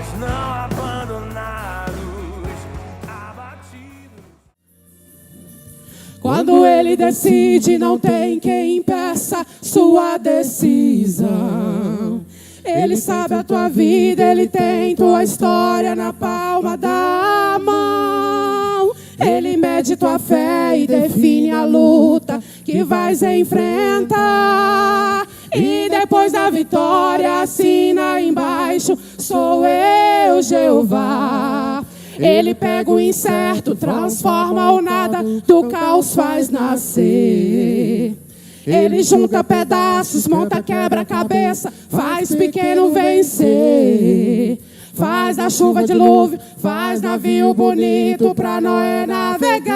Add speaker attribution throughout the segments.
Speaker 1: mas não abandonados, abatidos.
Speaker 2: Quando ele decide, não tem quem impeça sua decisão. Ele sabe a tua vida, ele tem tua história na palma da mão. Ele mede tua fé e define a luta que vais enfrentar. E depois da vitória assina embaixo: sou eu, Jeová. Ele pega o incerto, transforma o nada, do caos faz nascer. Ele junta pedaços, monta quebra-cabeça, faz pequeno vencer. Faz a chuva dilúvio, faz navio bonito pra Noé navegar.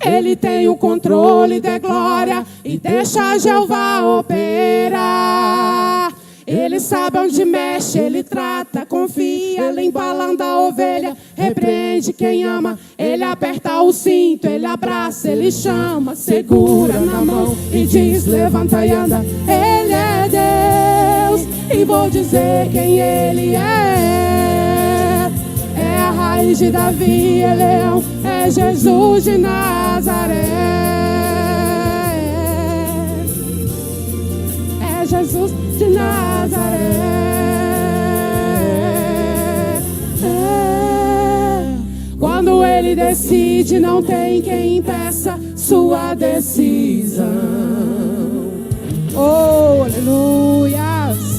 Speaker 2: Ele tem o controle de glória e deixa Jeová operar. Ele sabe onde mexe, ele trata, confia, ele embalando a ovelha, repreende quem ama, ele aperta o cinto, ele abraça, ele chama, segura na mão e diz: levanta e anda. Ele é Deus e vou dizer quem ele é. É a raiz de Davi, é leão, é Jesus de Nazaré. É Jesus de Nazaré. Quando ele decide, não tem quem impeça sua decisão. Oh, aleluias!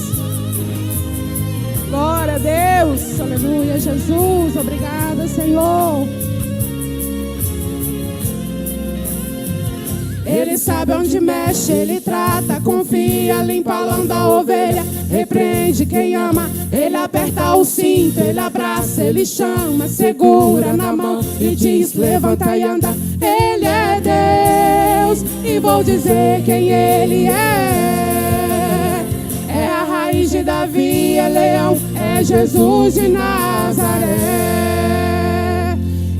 Speaker 2: Glória a Deus, aleluia, Jesus, obrigada, Senhor. Ele sabe onde mexe, ele trata, confia, limpa a lã da ovelha, repreende quem ama, ele aperta o cinto, ele abraça, ele chama, segura na mão e diz: levanta e anda. Ele é Deus e vou dizer quem ele é. É a raiz de Davi, é leão, é Jesus de Nazaré.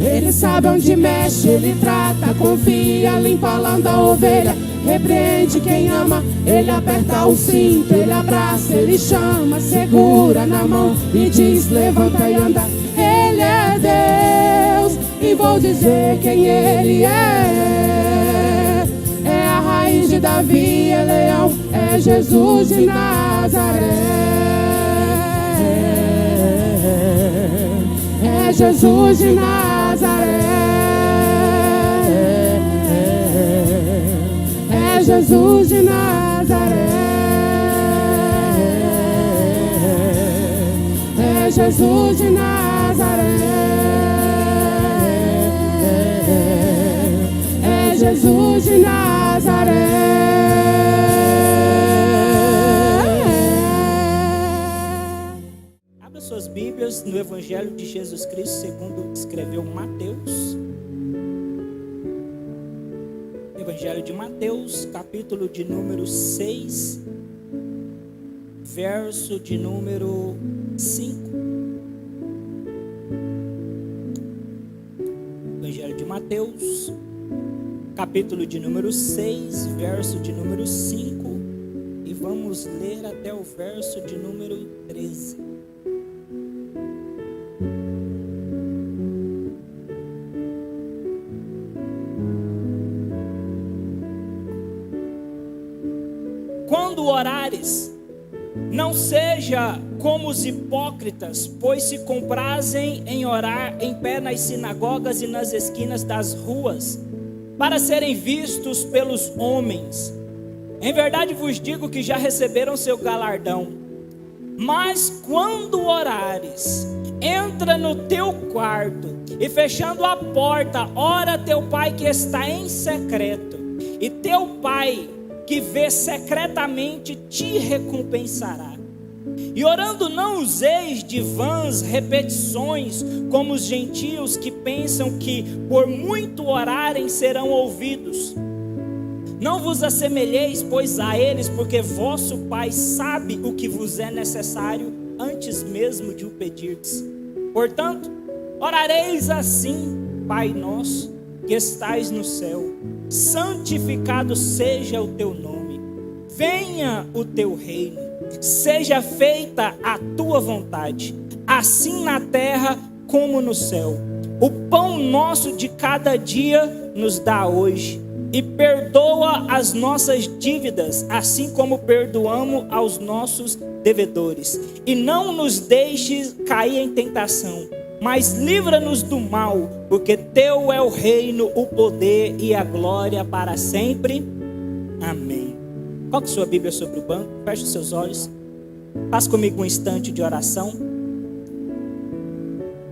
Speaker 2: Ele sabe onde mexe, ele trata, confia, limpa a lã da ovelha, repreende quem ama, ele aperta o cinto, ele abraça, ele chama, segura na mão e diz: levanta e anda. Ele é Deus e vou dizer quem ele é. É a raiz de Davi, é leão, é Jesus de Nazaré. É Jesus de Nazaré. É Jesus de Nazaré. É Jesus de Nazaré. É Jesus de Nazaré.
Speaker 3: Suas Bíblias no Evangelho de Jesus Cristo segundo escreveu Mateus. Evangelho de Mateus, capítulo de número 6, verso de número 5. Evangelho de Mateus, capítulo de número 6, verso de número 5. E vamos ler até o verso de número 13. Quando orares, não seja como os hipócritas, pois se comprazem em orar em pé nas sinagogas e nas esquinas das ruas, para serem vistos pelos homens. Em verdade vos digo que já receberam seu galardão. Mas quando orares, entra no teu quarto e fechando a porta, ora a teu pai que está em secreto, e teu pai que vê secretamente te recompensará. E orando não useis de vãs repetições, como os gentios que pensam que por muito orarem serão ouvidos. Não vos assemelheis, pois, a eles, porque vosso Pai sabe o que vos é necessário, antes mesmo de o pedirdes. Portanto, orareis assim: Pai nosso, que estais no céu, santificado seja o teu nome. Venha o teu reino. seja feita a tua vontade, assim na terra como no céu. O pão nosso de cada dia nos dá hoje, e perdoa as nossas dívidas, assim como perdoamos aos nossos devedores. E não nos deixes cair em tentação, mas livra-nos do mal, porque teu é o reino, o poder e a glória para sempre. Amém. Coloque sua Bíblia sobre o banco, feche os seus olhos, faça comigo um instante de oração.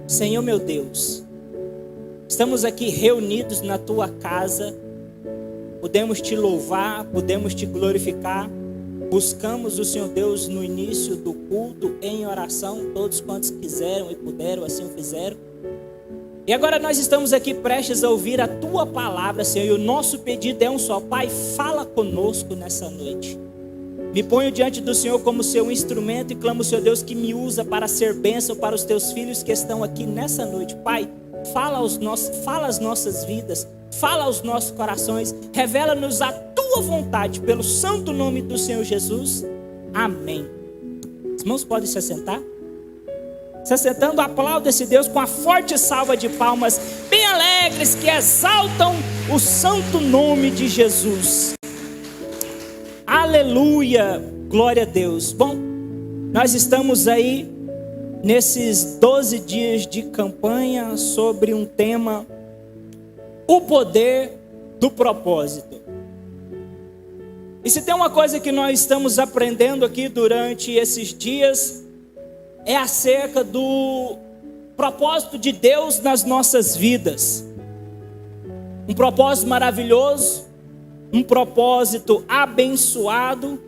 Speaker 3: Senhor meu Deus, estamos aqui reunidos na tua casa, podemos te louvar, podemos te glorificar. Buscamos o Senhor Deus no início do culto em oração, todos quantos quiseram e puderam, assim o fizeram. E agora nós estamos aqui prestes a ouvir a tua palavra, Senhor, e o nosso pedido é um só: Pai, fala conosco nessa noite. Me ponho diante do Senhor como seu instrumento e clamo, Senhor Deus, que me usa para ser bênção para os teus filhos que estão aqui nessa noite. Pai, fala as nossas vidas, fala aos nossos corações, revela-nos a tua vontade, pelo santo nome do Senhor Jesus. Amém. Os irmãos podem se assentar? Se assentando, aplauda esse Deus com a forte salva de palmas, bem alegres, que exaltam o santo nome de Jesus. Aleluia, glória a Deus. Bom, nós estamos aí nesses 12 dias de campanha sobre um tema: o poder do propósito. E se tem uma coisa que nós estamos aprendendo aqui durante esses dias, é acerca do propósito de Deus nas nossas vidas. Um propósito maravilhoso, um propósito abençoado,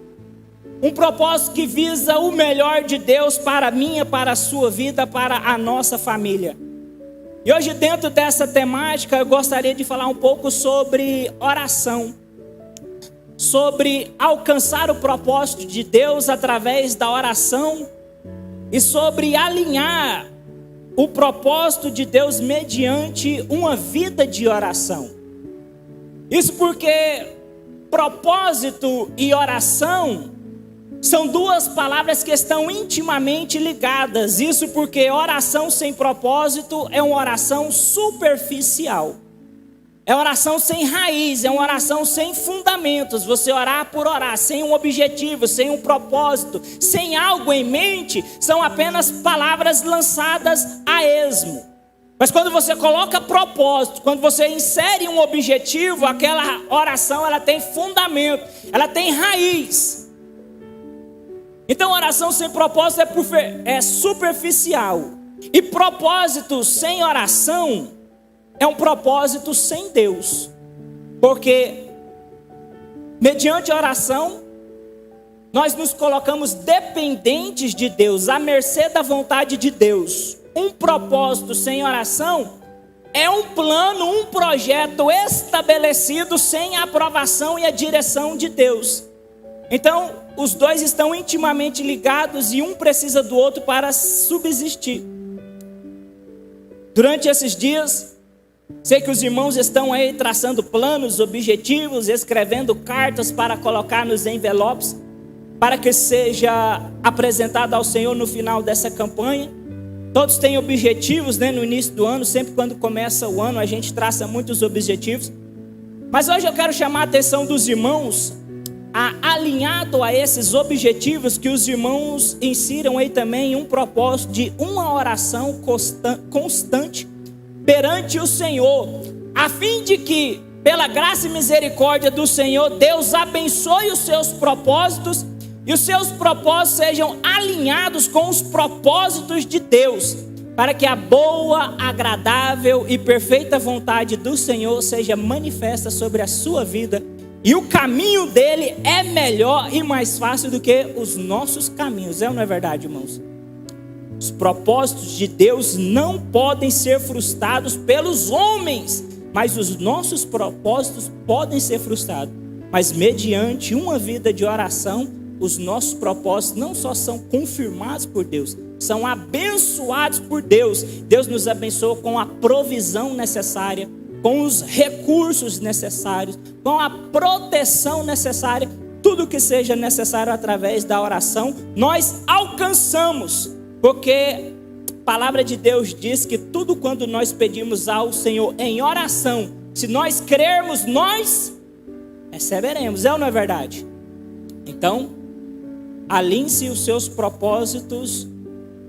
Speaker 3: um propósito que visa o melhor de Deus para a minha, para a sua vida, para a nossa família. E hoje, dentro dessa temática, eu gostaria de falar um pouco sobre oração, sobre alcançar o propósito de Deus através da oração e sobre alinhar o propósito de Deus mediante uma vida de oração. Isso porque propósito e oração são duas palavras que estão intimamente ligadas. Isso porque oração sem propósito é uma oração superficial. É oração sem raiz, é uma oração sem fundamentos. Você orar por orar, sem um objetivo, sem um propósito, sem algo em mente, são apenas palavras lançadas a esmo. Mas quando você coloca propósito, quando você insere um objetivo, aquela oração ela tem fundamento, ela tem raiz. Então oração sem propósito é superficial. E propósito sem oração é um propósito sem Deus. Porque mediante a oração, nós nos colocamos dependentes de Deus, à mercê da vontade de Deus. Um propósito sem oração é um plano, um projeto estabelecido sem a aprovação e a direção de Deus. Então, os dois estão intimamente ligados e um precisa do outro para subsistir. Durante esses dias, sei que os irmãos estão aí traçando planos, objetivos, escrevendo cartas para colocar nos envelopes, para que seja apresentado ao Senhor no final dessa campanha. Todos têm objetivos, né, no início do ano. Sempre quando começa o ano a gente traça muitos objetivos. Mas hoje eu quero chamar a atenção dos irmãos, alinhado a esses objetivos, que os irmãos insiram aí também um propósito de uma oração constante perante o Senhor, a fim de que, pela graça e misericórdia do Senhor, Deus abençoe os seus propósitos e os seus propósitos sejam alinhados com os propósitos de Deus, para que a boa, agradável e perfeita vontade do Senhor seja manifesta sobre a sua vida. E o caminho dele é melhor e mais fácil do que os nossos caminhos. É ou não é verdade, irmãos? Os propósitos de Deus não podem ser frustrados pelos homens, mas os nossos propósitos podem ser frustrados. Mas mediante uma vida de oração, os nossos propósitos não só são confirmados por Deus, são abençoados por Deus. Deus nos abençoa com a provisão necessária, com os recursos necessários, com a proteção necessária tudo que seja necessário através da oração, nós alcançamos. Porque a palavra de Deus diz que tudo quando nós pedimos ao Senhor em oração, se nós crermos, nós receberemos. É ou não é verdade? Então, alinhe-se os seus propósitos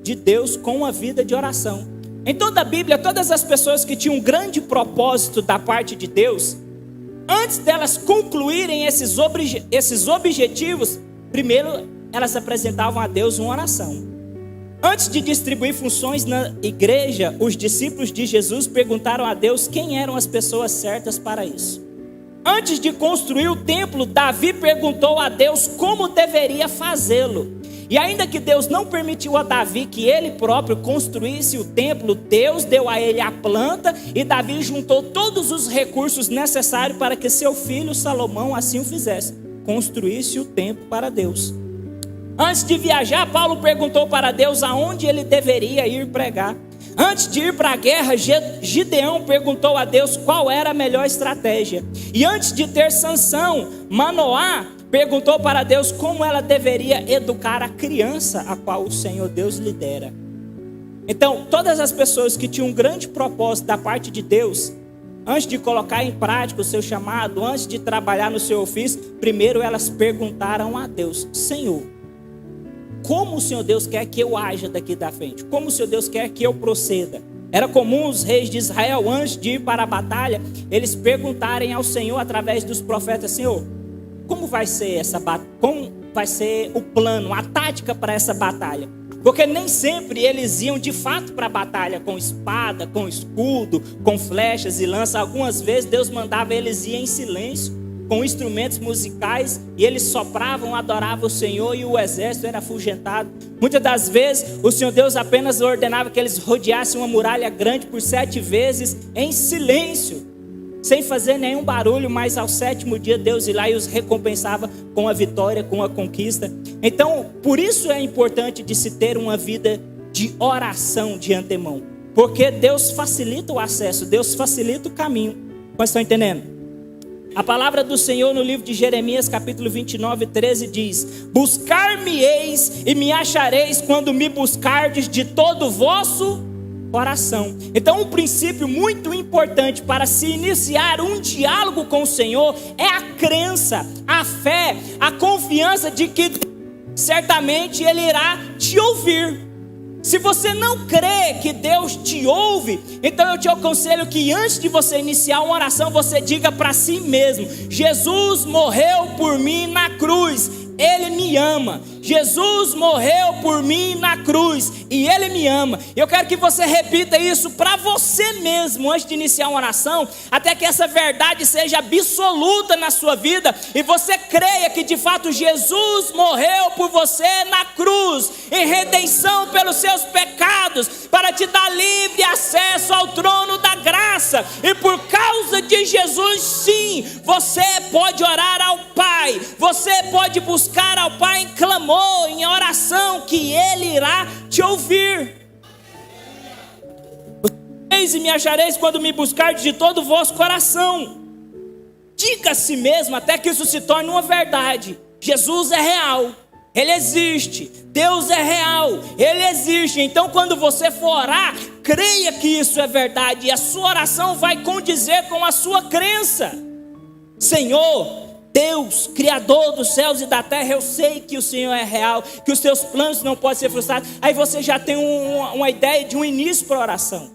Speaker 3: de Deus com a vida de oração. Em toda a Bíblia, todas as pessoas que tinham um grande propósito da parte de Deus, antes delas concluírem esses objetivos, primeiro elas apresentavam a Deus uma oração. Antes de distribuir funções na igreja, os discípulos de Jesus perguntaram a Deus quem eram as pessoas certas para isso. Antes de construir o templo, Davi perguntou a Deus como deveria fazê-lo. E ainda que Deus não permitiu a Davi que ele próprio construísse o templo, Deus deu a ele a planta e Davi juntou todos os recursos necessários para que seu filho Salomão assim o fizesse, construísse o templo para Deus. Antes de viajar, Paulo perguntou para Deus aonde ele deveria ir pregar. Antes de ir para a guerra, Gideão perguntou a Deus qual era a melhor estratégia. E antes de ter Sansão, Manoá perguntou para Deus como ela deveria educar a criança a qual o Senhor Deus lhe dera. Então, todas as pessoas que tinham um grande propósito da parte de Deus, antes de colocar em prática o seu chamado, antes de trabalhar no seu ofício, primeiro elas perguntaram a Deus: Senhor, como o Senhor Deus quer que eu haja daqui da frente? Como o Senhor Deus quer que eu proceda? Era comum os reis de Israel, antes de ir para a batalha, eles perguntarem ao Senhor através dos profetas: Senhor, como vai ser como vai ser o plano, a tática para essa batalha? Porque nem sempre eles iam de fato para a batalha com espada, com escudo, com flechas e lança. Algumas vezes Deus mandava eles ir em silêncio, com instrumentos musicais, e eles sopravam, adoravam o Senhor, e o exército era afugentado. Muitas das vezes o Senhor Deus apenas ordenava que eles rodeassem uma muralha grande por 7 vezes em silêncio, sem fazer nenhum barulho, mas ao 7º dia Deus ia lá e os recompensava com a vitória, com a conquista. Então, por isso é importante de se ter uma vida de oração de antemão, porque Deus facilita o acesso, Deus facilita o caminho. Vocês estão entendendo? A palavra do Senhor no livro de Jeremias, capítulo 29, 13 diz: buscar-me-eis e me achareis quando me buscardes de todo o vosso coração. Então, um princípio muito importante para se iniciar um diálogo com o Senhor é a crença, a fé, a confiança de que certamente Ele irá te ouvir. Se você não crê que Deus te ouve, então eu te aconselho que antes de você iniciar uma oração, você diga para si mesmo: Jesus morreu por mim na cruz, Ele me ama. Jesus morreu por mim na cruz e Ele me ama. Eu quero que você repita isso para você mesmo antes de iniciar uma oração, até que essa verdade seja absoluta na sua vida e você creia que de fato Jesus morreu por você na cruz, em redenção pelos seus pecados, para te dar livre acesso ao trono da graça. E por causa de Jesus, sim, você pode orar ao Pai, você pode buscar ao Pai em clamor, em oração, que Ele irá te ouvir. Eis e me achareis quando me buscardes de todo o vosso coração. Diga a si mesmo até que isso se torne uma verdade: Jesus é real, Ele existe, Deus é real, Ele existe. Então quando você for orar, creia que isso é verdade, e a sua oração vai condizer com a sua crença. Senhor Deus, Criador dos céus e da terra, eu sei que o Senhor é real, que os teus planos não podem ser frustrados. Aí você já tem uma ideia de um início para a oração.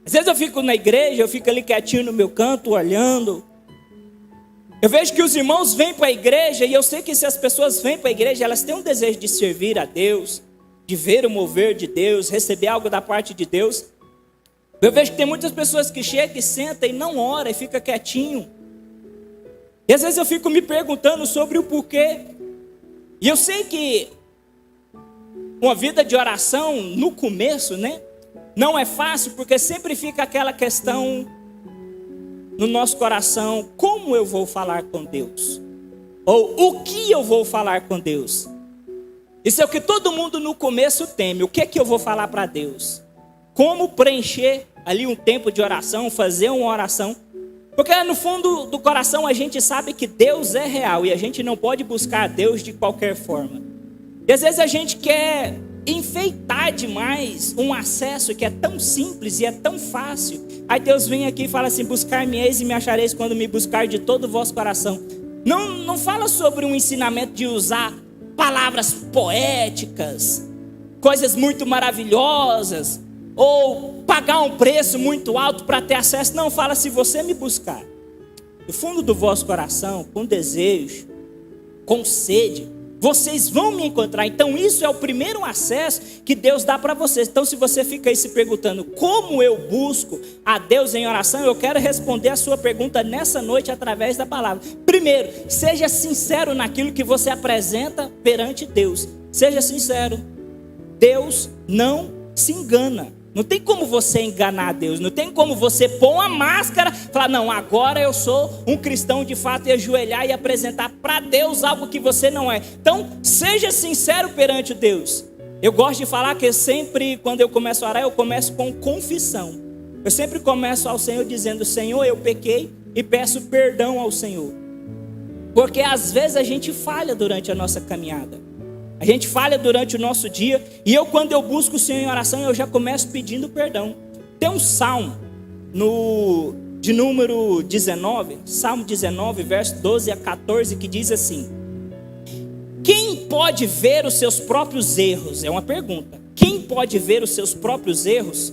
Speaker 3: Às vezes eu fico na igreja, eu fico ali quietinho no meu canto, olhando. Eu vejo que os irmãos vêm para a igreja, e eu sei que se as pessoas vêm para a igreja, elas têm um desejo de servir a Deus, de ver o mover de Deus, receber algo da parte de Deus. Eu vejo que tem muitas pessoas que chegam e sentam e não oram e ficam quietinho. E às vezes eu fico me perguntando sobre o porquê. E eu sei que uma vida de oração no começo, né, não é fácil, porque sempre fica aquela questão no nosso coração: como eu vou falar com Deus? Ou o que eu vou falar com Deus? Isso é o que todo mundo no começo teme. O que é que eu vou falar para Deus? Como preencher ali um tempo de oração, fazer uma oração? Porque no fundo do coração a gente sabe que Deus é real e a gente não pode buscar Deus de qualquer forma. E às vezes a gente quer enfeitar demais um acesso que é tão simples e é tão fácil. Aí Deus vem aqui e fala assim: buscar-me-eis e me achareis quando me buscar de todo o vosso coração. Não fala sobre um ensinamento de usar palavras poéticas, coisas muito maravilhosas, ou pagar um preço muito alto para ter acesso. Não, fala: se você me buscar do fundo do vosso coração, com desejo, com sede, vocês vão me encontrar. Então isso é o primeiro acesso que Deus dá para vocês. Então se você fica aí se perguntando como eu busco a Deus em oração, eu quero responder a sua pergunta nessa noite através da palavra. Primeiro, seja sincero naquilo que você apresenta perante Deus. Seja sincero. Deus não se engana. Não tem como você enganar Deus. Não tem como você pôr uma máscara e falar: não, agora eu sou um cristão de fato, e ajoelhar e apresentar para Deus algo que você não é. Então, seja sincero perante Deus. Eu gosto de falar que sempre, quando eu começo a orar, eu começo com confissão. Eu sempre começo ao Senhor dizendo: Senhor, eu pequei, e peço perdão ao Senhor. Porque às vezes a gente falha durante a nossa caminhada. A gente falha durante o nosso dia. E quando eu busco o Senhor em oração, eu já começo pedindo perdão. Tem um salmo de número 19, Salmo 19, verso 12 a 14, que diz assim: quem pode ver os seus próprios erros? É uma pergunta. Quem pode ver os seus próprios erros?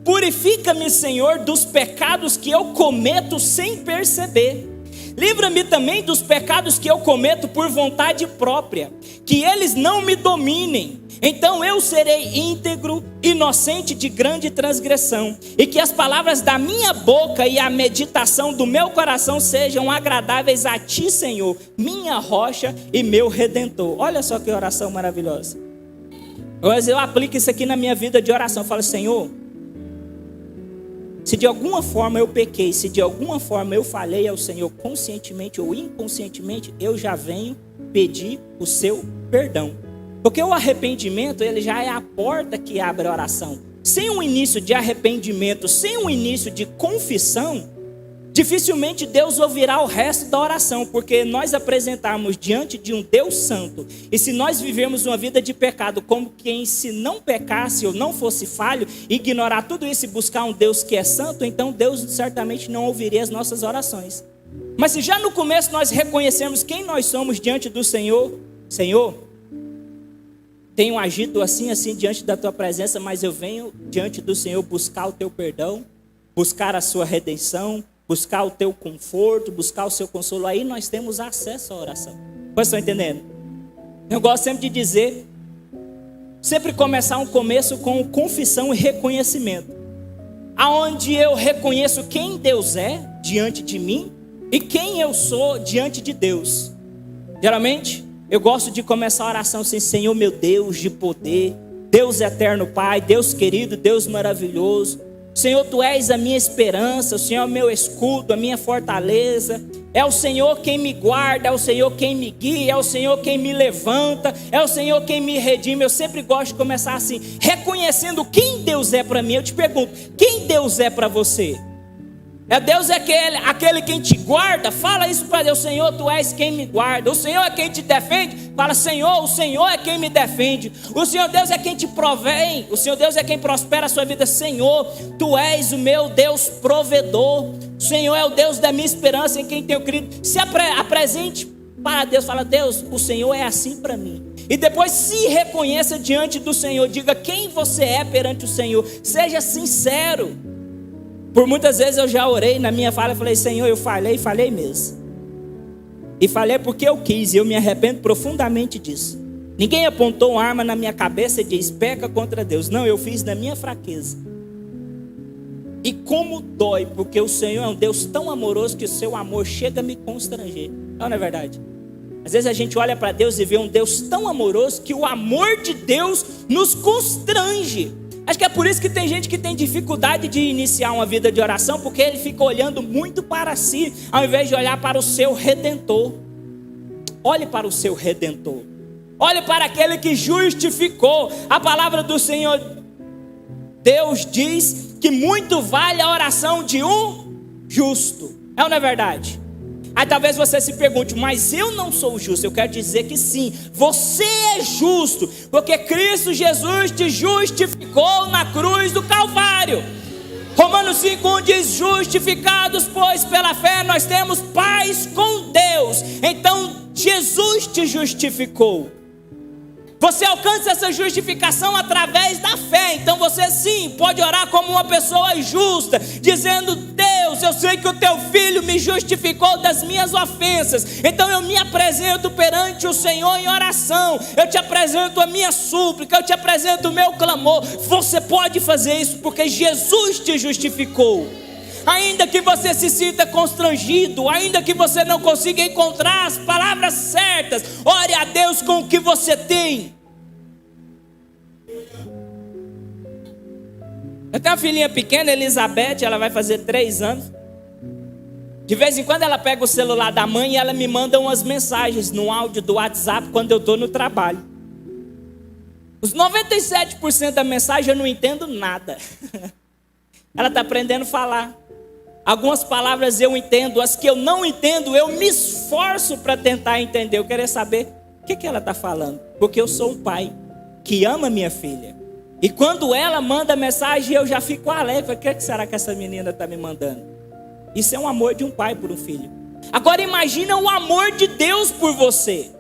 Speaker 3: Purifica-me, Senhor, dos pecados que eu cometo sem perceber. Livra-me também dos pecados que eu cometo por vontade própria, que eles não me dominem. Então eu serei íntegro, inocente de grande transgressão, e que as palavras da minha boca e a meditação do meu coração sejam agradáveis a ti, Senhor, minha rocha e meu redentor. Olha só que oração maravilhosa. Mas eu aplico isso aqui na minha vida de oração. Eu falo: Senhor, se de alguma forma eu pequei, se de alguma forma eu falhei ao Senhor, conscientemente ou inconscientemente, eu já venho pedir o seu perdão. Porque o arrependimento, ele já é a porta que abre a oração. Sem um início de arrependimento, sem um início de confissão, dificilmente Deus ouvirá o resto da oração, porque nós apresentarmos diante de um Deus santo, e se nós vivemos uma vida de pecado como quem se não pecasse ou não fosse falho, ignorar tudo isso e buscar um Deus que é santo, então Deus certamente não ouviria as nossas orações. Mas se já no começo nós reconhecemos quem nós somos diante do Senhor: Senhor, tenho agido assim diante da tua presença, mas eu venho diante do Senhor buscar o teu perdão, buscar a sua redenção, buscar o teu conforto, buscar o seu consolo. Aí nós temos acesso à oração. Vocês estão entendendo? Eu gosto sempre de dizer, sempre começar um começo com confissão e reconhecimento, aonde eu reconheço quem Deus é diante de mim e quem eu sou diante de Deus. Geralmente eu gosto de começar a oração assim: Senhor meu Deus de poder, Deus eterno Pai, Deus querido, Deus maravilhoso, Senhor, Tu és a minha esperança, o Senhor é o meu escudo, a minha fortaleza. É o Senhor quem me guarda, é o Senhor quem me guia, é o Senhor quem me levanta, é o Senhor quem me redime. Eu sempre gosto de começar assim, reconhecendo quem Deus é para mim. Eu te pergunto, quem Deus é para você? Deus é aquele quem te guarda? Fala isso para Deus: Senhor, Tu és quem me guarda. O Senhor é quem te defende? Fala: Senhor, o Senhor é quem me defende. O Senhor Deus é quem te provém. O Senhor Deus é quem prospera a sua vida. Senhor, Tu és o meu Deus provedor. O Senhor é o Deus da minha esperança, em quem tenho crido. Se apresente para Deus. Fala: Deus, o Senhor é assim para mim. E depois se reconheça diante do Senhor. Diga quem você é perante o Senhor. Seja sincero. Por muitas vezes eu já orei na minha fala e falei: Senhor, eu falhei mesmo. E falhei porque eu quis, e eu me arrependo profundamente disso. Ninguém apontou uma arma na minha cabeça e disse: peca contra Deus. Não, eu fiz na minha fraqueza. E como dói, porque o Senhor é um Deus tão amoroso que o seu amor chega a me constranger. Não é verdade? Às vezes a gente olha para Deus e vê um Deus tão amoroso que o amor de Deus nos constrange. Acho que é por isso que tem gente que tem dificuldade de iniciar uma vida de oração, porque ele fica olhando muito para si, ao invés de olhar para o seu Redentor. Olhe para o seu Redentor. Olhe para aquele que justificou. A palavra do Senhor, Deus diz que muito vale a oração de um justo. É ou não é verdade? Aí talvez você se pergunte, mas eu não sou justo. Eu quero dizer que sim, você é justo, porque Cristo Jesus te justificou na cruz do Calvário. Romanos 5:1 diz, justificados, pois pela fé nós temos paz com Deus. Então Jesus te justificou. Você alcança essa justificação através da fé. Então você sim pode orar como uma pessoa justa, dizendo, Deus, eu sei que o teu filho me justificou das minhas ofensas, então eu me apresento perante o Senhor em oração, eu te apresento a minha súplica, eu te apresento o meu clamor. Você pode fazer isso porque Jesus te justificou. Ainda que você se sinta constrangido, ainda que você não consiga encontrar as palavras certas, ore a Deus com o que você tem. Eu tenho uma filhinha pequena, Elizabeth, ela vai fazer 3 anos. De vez em quando ela pega o celular da mãe e ela me manda umas mensagens no áudio do WhatsApp quando eu estou no trabalho. Os 97% da mensagem eu não entendo nada. Ela está aprendendo a falar. Algumas palavras eu entendo, as que eu não entendo, eu me esforço para tentar entender. Eu quero saber o que ela está falando. Porque eu sou um pai que ama minha filha. E quando ela manda mensagem, eu já fico alegre. O que será que essa menina está me mandando? Isso é um amor de um pai por um filho. Agora imagina o amor de Deus por você.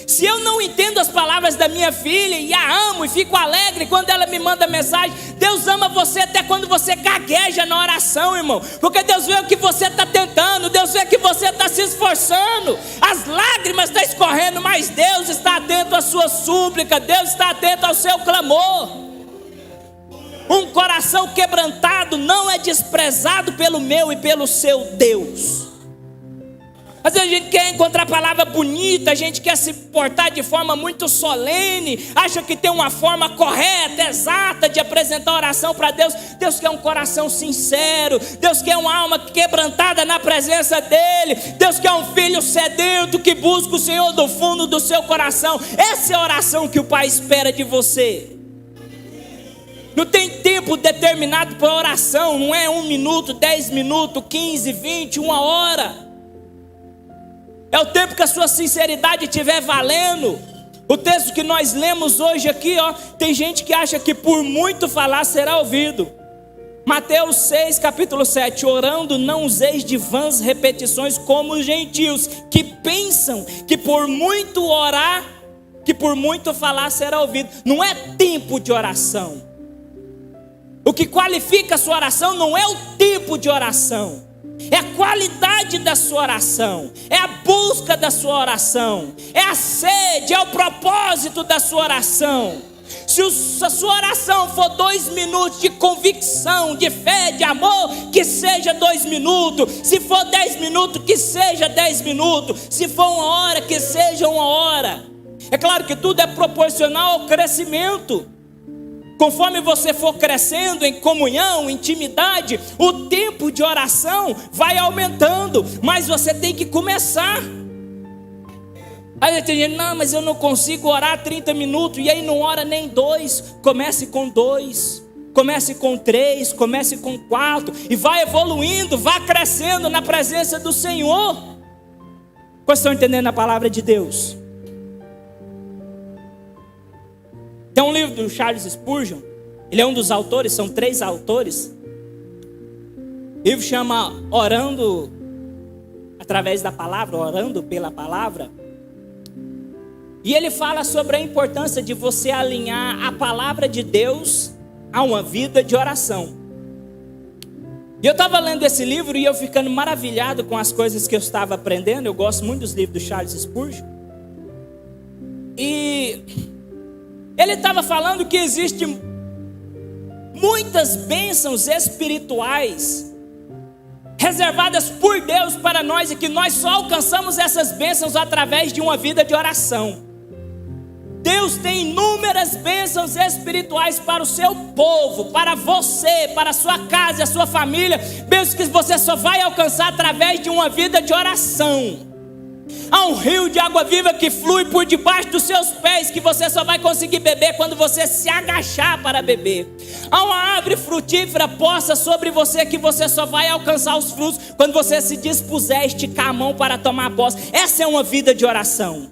Speaker 3: Se eu não entendo as palavras da minha filha e a amo e fico alegre quando ela me manda mensagem, Deus ama você até quando você gagueja na oração, irmão. Porque Deus vê o que você está tentando, Deus vê que você está se esforçando. As lágrimas estão escorrendo, mas Deus está atento à sua súplica, Deus está atento ao seu clamor. Um coração quebrantado não é desprezado pelo meu e pelo seu Deus. Às vezes a gente quer encontrar palavra bonita, a gente quer se portar de forma muito solene, acha que tem uma forma correta, exata de apresentar oração para Deus. Deus quer um coração sincero, Deus quer uma alma quebrantada na presença dEle, Deus quer um filho sedento que busca o Senhor do fundo do seu coração. Essa é a oração que o Pai espera de você. Não tem tempo determinado para oração, não é 1 minuto, 10 minutos, 15, 20, 1 hora. É o tempo que a sua sinceridade estiver valendo. O texto que nós lemos hoje aqui, tem gente que acha que por muito falar será ouvido. Mateus 6, capítulo 7, orando não useis de vãs repetições como os gentios, que pensam que por muito orar, que por muito falar será ouvido. Não é tempo de oração. O que qualifica a sua oração não é o tipo de oração, é a qualidade da sua oração, é a busca da sua oração, é a sede, é o propósito da sua oração. Se a sua oração for 2 minutos de convicção, de fé, de amor, que seja 2 minutos. Se for 10 minutos, que seja 10 minutos. Se for 1 hora, que seja 1 hora. É claro que tudo é proporcional ao crescimento. Conforme você for crescendo em comunhão, intimidade, o tempo de oração vai aumentando, mas você tem que começar. Aí tem gente, não, mas eu não consigo orar 30 minutos, e aí não ora nem 2. Comece com 2, comece com 3, comece com 4, e vai evoluindo, vai crescendo na presença do Senhor. Vocês estão entendendo a palavra de Deus? Tem um livro do Charles Spurgeon, ele é um dos autores, são 3 autores. O livro chama Orando através da palavra, orando pela palavra. E ele fala sobre a importância de você alinhar a palavra de Deus a uma vida de oração. E eu estava lendo esse livro e eu ficando maravilhado com as coisas que eu estava aprendendo. Eu gosto muito dos livros do Charles Spurgeon. E ele estava falando que existem muitas bênçãos espirituais reservadas por Deus para nós, e que nós só alcançamos essas bênçãos através de uma vida de oração. Deus tem inúmeras bênçãos espirituais para o seu povo, para você, para a sua casa e a sua família, bênçãos que você só vai alcançar através de uma vida de oração. Há um rio de água viva que flui por debaixo dos seus pés, que você só vai conseguir beber quando você se agachar para beber. Há uma árvore frutífera posta sobre você, que você só vai alcançar os frutos quando você se dispuser a esticar a mão para tomar posse. Essa é uma vida de oração.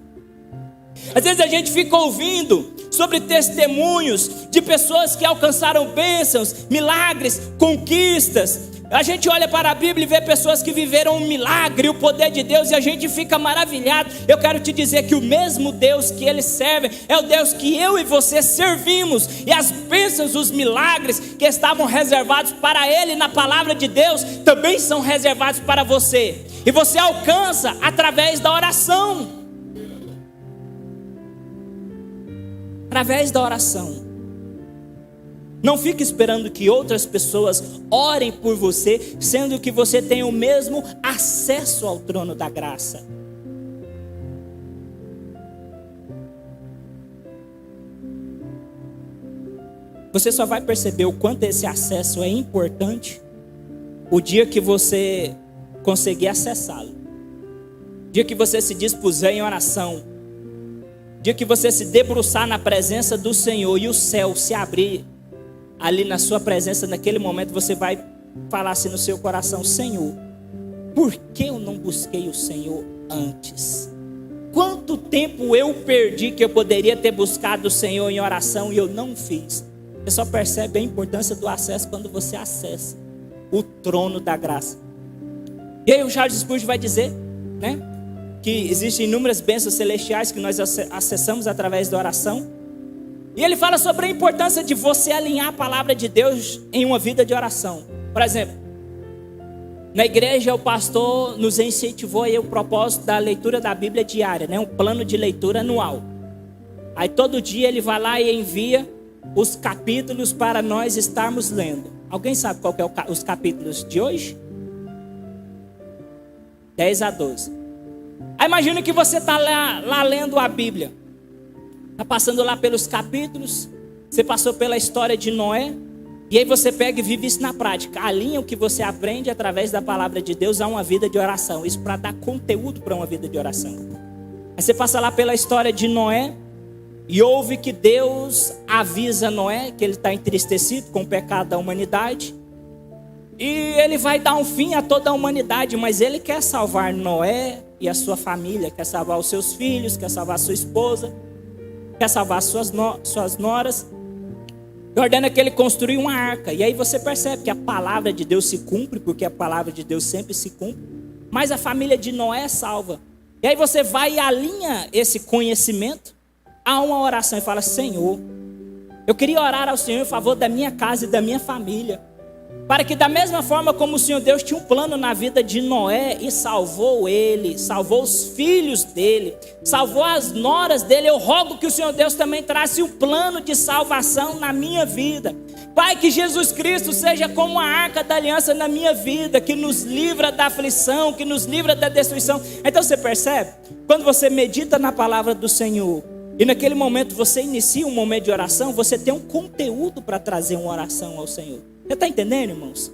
Speaker 3: Às vezes a gente fica ouvindo sobre testemunhos de pessoas que alcançaram bênçãos, milagres, conquistas. A gente olha para a Bíblia e vê pessoas que viveram um milagre, o poder de Deus, e a gente fica maravilhado. Eu quero te dizer que o mesmo Deus que eles servem é o Deus que eu e você servimos. E as bênçãos, os milagres que estavam reservados para Ele na palavra de Deus, também são reservados para você. E você alcança através da oração. Através da oração. Não fique esperando que outras pessoas orem por você, sendo que você tem o mesmo acesso ao trono da graça. Você só vai perceber o quanto esse acesso é importante o dia que você conseguir acessá-lo. O dia que você se dispuser em oração. O dia que você se debruçar na presença do Senhor e o céu se abrir ali na sua presença, naquele momento você vai falar assim no seu coração: Senhor, por que eu não busquei o Senhor antes? Quanto tempo eu perdi que eu poderia ter buscado o Senhor em oração e eu não fiz? Você só percebe a importância do acesso quando você acessa o trono da graça. E aí o Charles Spurgeon vai dizer, né, que existem inúmeras bênçãos celestiais que nós acessamos através da oração. E ele fala sobre a importância de você alinhar a palavra de Deus em uma vida de oração. Por exemplo, na igreja o pastor nos incentivou aí o propósito da leitura da Bíblia diária, né? Um plano de leitura anual. Aí todo dia ele vai lá e envia os capítulos para nós estarmos lendo. Alguém sabe qual que é os capítulos de hoje? 10 a 12. Aí imagina que você está lá lendo a Bíblia. Está passando lá pelos capítulos, você passou pela história de Noé, e aí você pega e vive isso na prática. Alinha o que você aprende através da palavra de Deus a uma vida de oração. Isso para dar conteúdo para uma vida de oração. Aí você passa lá pela história de Noé, e ouve que Deus avisa Noé que ele está entristecido com o pecado da humanidade. E ele vai dar um fim a toda a humanidade, mas ele quer salvar Noé e a sua família, quer salvar os seus filhos, quer salvar a sua esposa, quer salvar suas noras. E ordena que ele construa uma arca. E aí você percebe que a palavra de Deus se cumpre, porque a palavra de Deus sempre se cumpre. Mas a família de Noé é salva. E aí você vai e alinha esse conhecimento a uma oração e fala: Senhor, eu queria orar ao Senhor em favor da minha casa e da minha família, para que da mesma forma como o Senhor Deus tinha um plano na vida de Noé e salvou ele, salvou os filhos dele, salvou as noras dele, eu rogo que o Senhor Deus também trace um plano de salvação na minha vida. Pai, que Jesus Cristo seja como a arca da aliança na minha vida, que nos livra da aflição, que nos livra da destruição. Então você percebe? Quando você medita na palavra do Senhor e naquele momento você inicia um momento de oração, você tem um conteúdo para trazer uma oração ao Senhor. Você está entendendo, irmãos?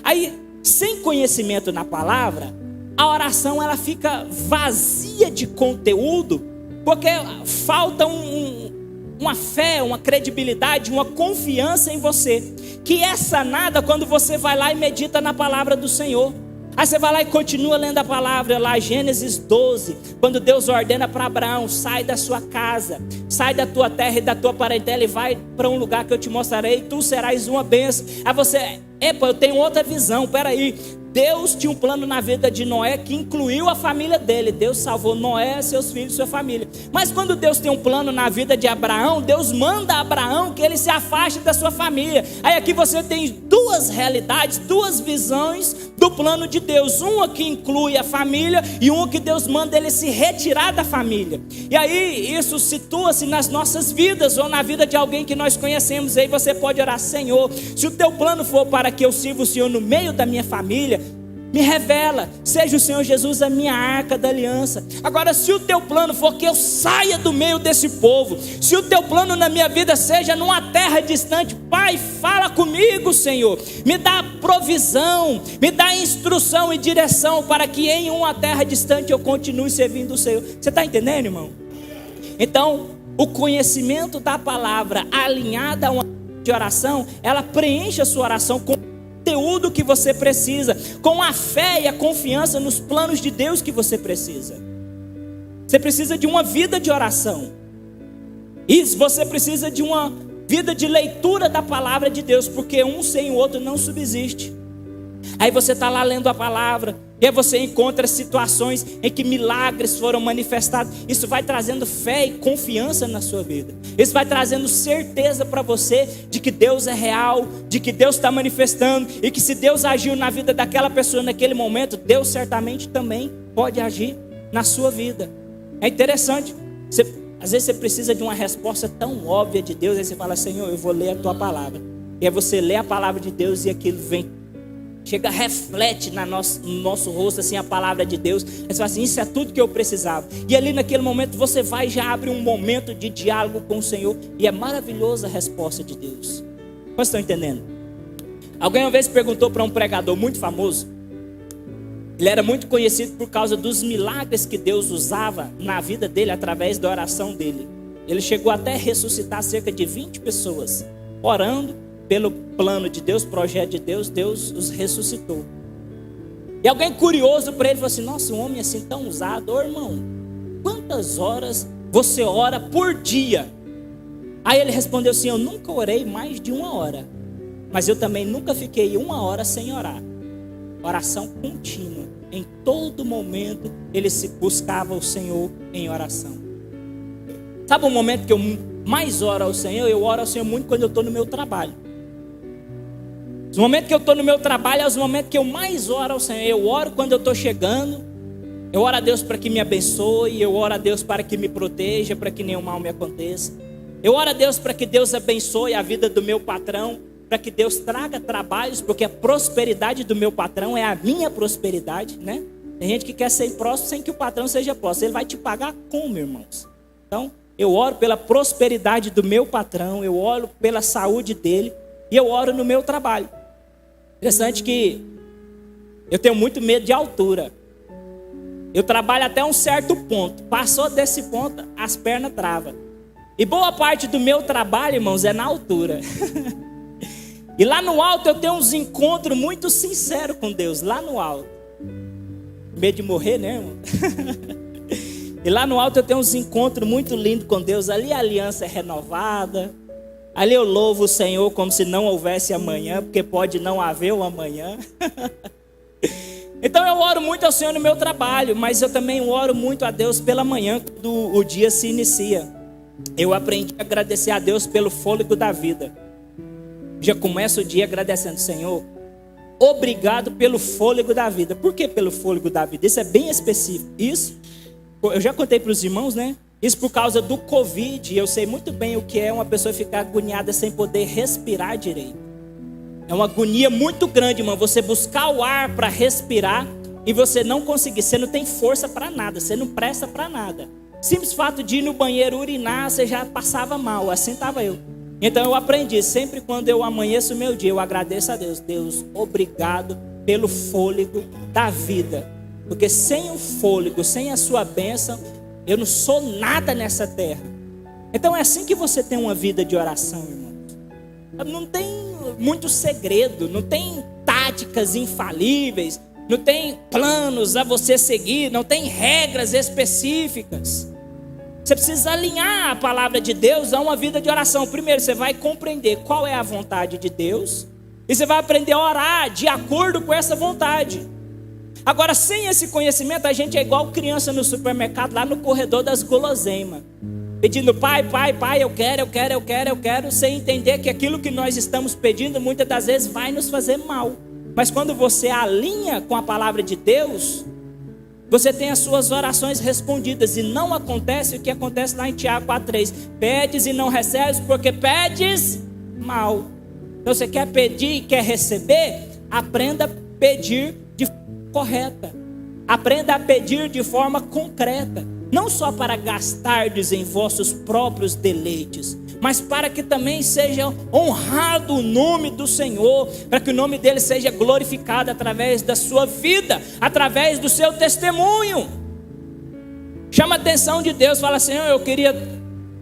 Speaker 3: Aí, sem conhecimento na palavra, a oração ela fica vazia de conteúdo, porque falta uma fé, uma credibilidade, uma confiança em você, que é sanada quando você vai lá e medita na palavra do Senhor. Aí você vai lá e continua lendo a palavra lá, Gênesis 12, quando Deus ordena para Abraão: sai da sua casa, sai da tua terra e da tua parentela e vai para um lugar que eu te mostrarei, tu serás uma bênção. Aí você, eu tenho outra visão, peraí. Deus tinha um plano na vida de Noé que incluiu a família dele. Deus salvou Noé, seus filhos, sua família. Mas quando Deus tem um plano na vida de Abraão, Deus manda a Abraão que ele se afaste da sua família. Aí aqui você tem duas realidades, duas visões do plano de Deus. Uma que inclui a família e uma que Deus manda ele se retirar da família. E aí isso situa-se nas nossas vidas ou na vida de alguém que nós conhecemos. Aí você pode orar: Senhor, se o teu plano for para que eu sirva o Senhor no meio da minha família, me revela, seja o Senhor Jesus a minha arca da aliança. Agora, se o teu plano for que eu saia do meio desse povo, se o teu plano na minha vida seja numa terra distante, Pai, fala comigo, Senhor, me dá provisão, me dá instrução e direção para que em uma terra distante eu continue servindo o Senhor. Você está entendendo, irmão? Então, o conhecimento da palavra alinhada a uma de oração, ela preenche a sua oração com o conteúdo que você precisa, com a fé e a confiança nos planos de Deus que você precisa. Você precisa de uma vida de oração, e você precisa de uma vida de leitura da palavra de Deus, porque um sem o outro não subsiste. Aí você está lá lendo a palavra, e aí você encontra situações em que milagres foram manifestados. Isso vai trazendo fé e confiança na sua vida. Isso vai trazendo certeza para você de que Deus é real, de que Deus está manifestando, e que se Deus agiu na vida daquela pessoa naquele momento, Deus certamente também pode agir na sua vida. É interessante, às vezes você precisa de uma resposta tão óbvia de Deus, aí você fala: Senhor, eu vou ler a tua palavra. E aí você lê a palavra de Deus e aquilo vem, chega, reflete no nosso rosto assim a palavra de Deus. Aí você fala assim: isso é tudo que eu precisava. E ali naquele momento você vai e já abre um momento de diálogo com o Senhor, e é maravilhosa a resposta de Deus. Vocês estão entendendo? Alguém uma vez perguntou para um pregador muito famoso. Ele era muito conhecido por causa dos milagres que Deus usava na vida dele através da oração dele. Ele chegou até a ressuscitar cerca de 20 pessoas, orando pelo plano de Deus, projeto de Deus. Deus os ressuscitou. E alguém curioso para ele falou assim: nossa, um homem assim tão usado. Ô irmão, quantas horas você ora por dia? Aí ele respondeu assim: eu nunca orei mais de 1 hora, mas eu também nunca fiquei 1 hora sem orar. Oração contínua. Em todo momento ele se buscava o Senhor em oração. Sabe o momento que eu mais oro ao Senhor? Eu oro ao Senhor muito quando eu estou no meu trabalho. Os momentos que eu estou no meu trabalho é os momentos que eu mais oro ao Senhor. Eu oro quando eu estou chegando. Eu oro a Deus para que me abençoe. Eu oro a Deus para que me proteja, para que nenhum mal me aconteça. Eu oro a Deus para que Deus abençoe a vida do meu patrão, para que Deus traga trabalhos, porque a prosperidade do meu patrão é a minha prosperidade, né? Tem gente que quer ser próspero sem que o patrão seja próspero. Ele vai te pagar como, irmãos? Então, eu oro pela prosperidade do meu patrão, eu oro pela saúde dele, e eu oro no meu trabalho. Interessante que eu tenho muito medo de altura. Eu trabalho até um certo ponto. Passou desse ponto, as pernas travam. E boa parte do meu trabalho, irmãos, é na altura. E lá no alto eu tenho uns encontros muito sinceros com Deus. Lá no alto. Medo de morrer, né, irmão? E lá no alto eu tenho uns encontros muito lindos com Deus. Ali a aliança é renovada. Ali eu louvo o Senhor como se não houvesse amanhã, porque pode não haver o amanhã. Então eu oro muito ao Senhor no meu trabalho, mas eu também oro muito a Deus pela manhã, quando o dia se inicia. Eu aprendi a agradecer a Deus pelo fôlego da vida. Já começa o dia agradecendo: Senhor, obrigado pelo fôlego da vida. Por que pelo fôlego da vida? Isso é bem específico. Isso, eu já contei para os irmãos, né? Isso por causa do Covid. Eu sei muito bem o que é uma pessoa ficar agoniada sem poder respirar direito. É uma agonia muito grande, irmão. Você buscar o ar para respirar e você não conseguir. Você não tem força para nada, você não presta para nada. Simples fato de ir no banheiro urinar, você já passava mal. Assim estava eu. Então eu aprendi, sempre quando eu amanheço o meu dia, eu agradeço a Deus. Deus, obrigado pelo fôlego da vida. Porque sem o fôlego, sem a sua bênção, eu não sou nada nessa terra. Então é assim que você tem uma vida de oração, irmão. Não tem muito segredo, não tem táticas infalíveis, não tem planos a você seguir, não tem regras específicas. Você precisa alinhar a palavra de Deus a uma vida de oração. Primeiro, você vai compreender qual é a vontade de Deus, e você vai aprender a orar de acordo com essa vontade. Agora, sem esse conhecimento, a gente é igual criança no supermercado, lá no corredor das guloseimas, pedindo: pai, pai, pai, eu quero, sem entender que aquilo que nós estamos pedindo, muitas das vezes vai nos fazer mal. Mas quando você alinha com a palavra de Deus, você tem as suas orações respondidas. E não acontece o que acontece lá em Tiago 4:3. Pedes e não recebes porque pedes mal. Então você quer pedir e quer receber? Aprenda a pedir de correta. Aprenda a pedir de forma concreta, não só para gastardes em vossos próprios deleites, mas para que também seja honrado o nome do Senhor, para que o nome dele seja glorificado através da sua vida, através do seu testemunho. Chama a atenção de Deus, fala: Senhor, eu queria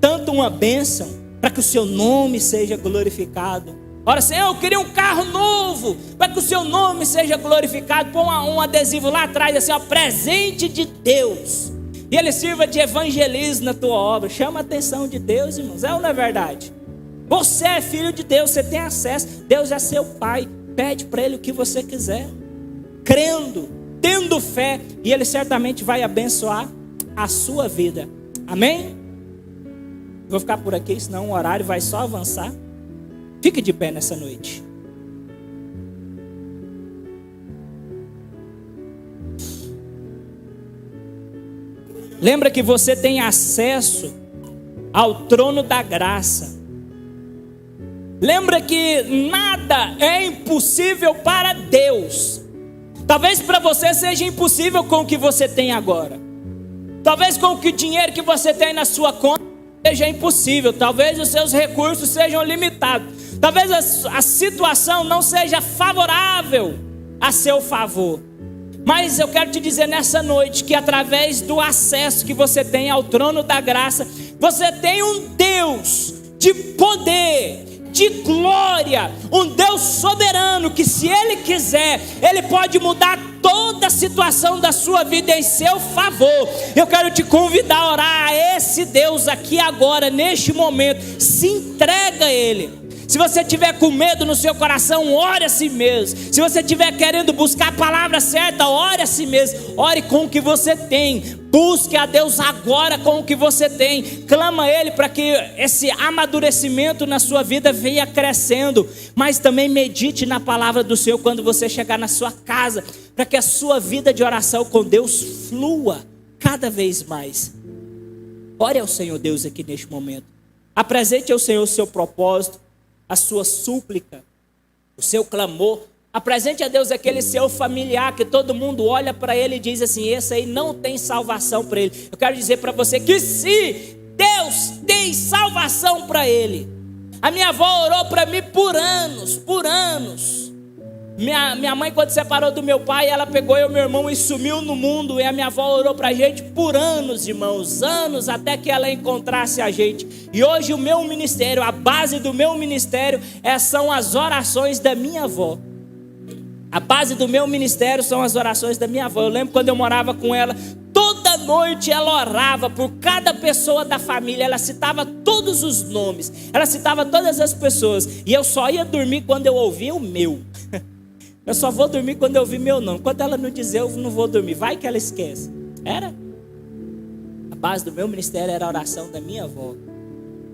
Speaker 3: tanto uma bênção, para que o seu nome seja glorificado. Ora, Senhor, eu queria um carro novo, para que o seu nome seja glorificado. Põe um adesivo lá atrás, assim, ó, presente de Deus. E ele sirva de evangelismo na tua obra. Chama a atenção de Deus, irmãos. É ou não é verdade? Você é filho de Deus, você tem acesso. Deus é seu pai. Pede para ele o que você quiser, crendo, tendo fé, e ele certamente vai abençoar a sua vida. Amém? Vou ficar por aqui, senão o horário vai só avançar. Fique de pé nessa noite. Lembra que você tem acesso ao trono da graça. Lembra que nada é impossível para Deus. Talvez para você seja impossível com o que você tem agora. Talvez com o dinheiro que você tem na sua conta seja impossível. Talvez os seus recursos sejam limitados. Talvez a situação não seja favorável a seu favor. Mas eu quero te dizer nessa noite que através do acesso que você tem ao trono da graça, você tem um Deus de poder, de glória, um Deus soberano que, se Ele quiser, Ele pode mudar toda a situação da sua vida em seu favor. Eu quero te convidar a orar a esse Deus aqui agora, neste momento. Se entrega a Ele. Se você estiver com medo no seu coração, ore a si mesmo. Se você estiver querendo buscar a palavra certa, ore a si mesmo. Ore com o que você tem. Busque a Deus agora com o que você tem. Clama a Ele para que esse amadurecimento na sua vida venha crescendo. Mas também medite na palavra do Senhor quando você chegar na sua casa, para que a sua vida de oração com Deus flua cada vez mais. Ore ao Senhor Deus aqui neste momento. Apresente ao Senhor o seu propósito, a sua súplica, o seu clamor. Apresente a Deus aquele seu familiar que todo mundo olha para ele e diz assim: esse aí não tem salvação para ele. Eu quero dizer para você que se Deus tem salvação para ele. A minha avó orou para mim por anos. Minha mãe, quando separou do meu pai, ela pegou eu e meu irmão e sumiu no mundo. E a minha avó orou pra gente por anos, irmãos, anos, até que ela encontrasse a gente. E hoje o meu ministério, a base do meu ministério são as orações da minha avó. A base do meu ministério são as orações da minha avó. Eu lembro quando eu morava com ela, toda noite ela orava por cada pessoa da família. Ela citava todos os nomes, ela citava todas as pessoas. E eu só ia dormir quando eu ouvia o meu. Eu só vou dormir quando eu ouvir meu nome. Quando ela não dizer, eu não vou dormir. Vai que ela esquece. A base do meu ministério era a oração da minha avó.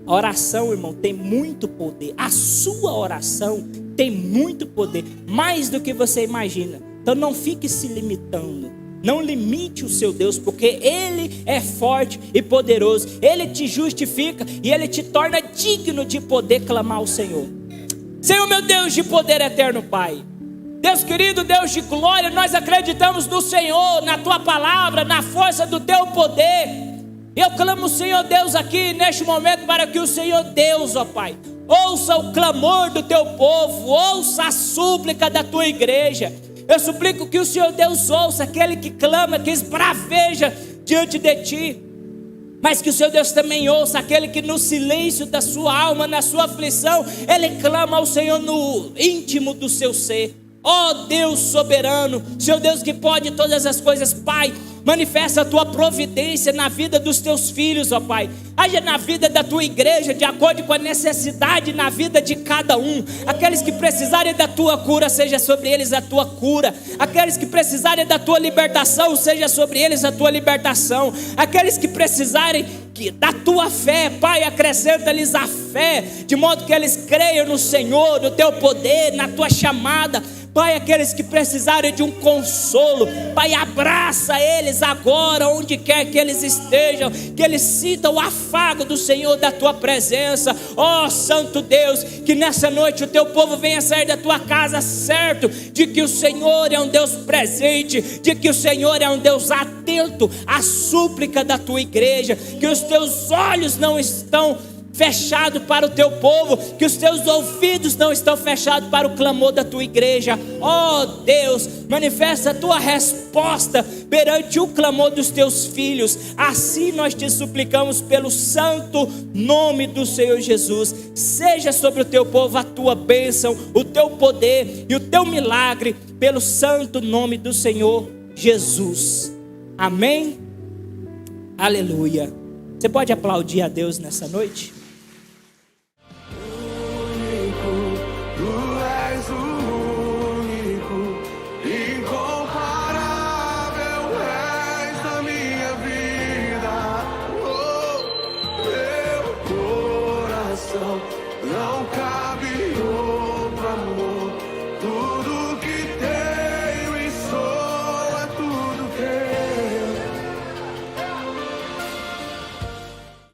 Speaker 3: A oração, irmão, tem muito poder. A sua oração tem muito poder, mais do que você imagina. Então não fique se limitando. Não limite o seu Deus, porque Ele é forte e poderoso. Ele te justifica e Ele te torna digno de poder clamar ao Senhor. Senhor, meu Deus de poder eterno, Pai, Deus querido, Deus de glória, nós acreditamos no Senhor, na Tua palavra, na força do Teu poder. Eu clamo, Senhor Deus, aqui neste momento, para que o Senhor Deus, ó Pai, ouça o clamor do Teu povo, ouça a súplica da Tua igreja. Eu suplico que o Senhor Deus ouça aquele que clama, que esbraveja diante de Ti. Mas que o Senhor Deus também ouça aquele que no silêncio da sua alma, na sua aflição, ele clama ao Senhor no íntimo do seu ser. Ó Deus soberano, Senhor Deus que pode todas as coisas, Pai, manifesta a Tua providência na vida dos Teus filhos, ó Pai. Haja na vida da Tua igreja, de acordo com a necessidade na vida de cada um. Aqueles que precisarem da Tua cura, seja sobre eles a Tua cura. Aqueles que precisarem da Tua libertação, seja sobre eles a Tua libertação. Aqueles que precisarem da Tua fé, Pai, acrescenta-lhes a fé, de modo que eles creiam no Senhor, no Teu poder, na Tua chamada. Pai, aqueles que precisarem de um consolo, Pai, abraça eles agora, onde quer que eles estejam, que eles sintam o afago do Senhor, da tua presença. Ó Santo Deus, que nessa noite o teu povo venha sair da tua casa certo de que o Senhor é um Deus presente, de que o Senhor é um Deus atento à súplica da tua igreja, que os teus olhos não estão fechados para o teu povo, que os teus ouvidos não estão fechados para o clamor da tua igreja. Ó Deus, manifesta a tua resposta perante o clamor dos teus filhos. Assim nós te suplicamos pelo santo nome do Senhor Jesus. Seja sobre o teu povo a tua bênção, o teu poder e o teu milagre, pelo santo nome do Senhor Jesus. Amém? Aleluia. Você pode aplaudir a Deus nessa noite?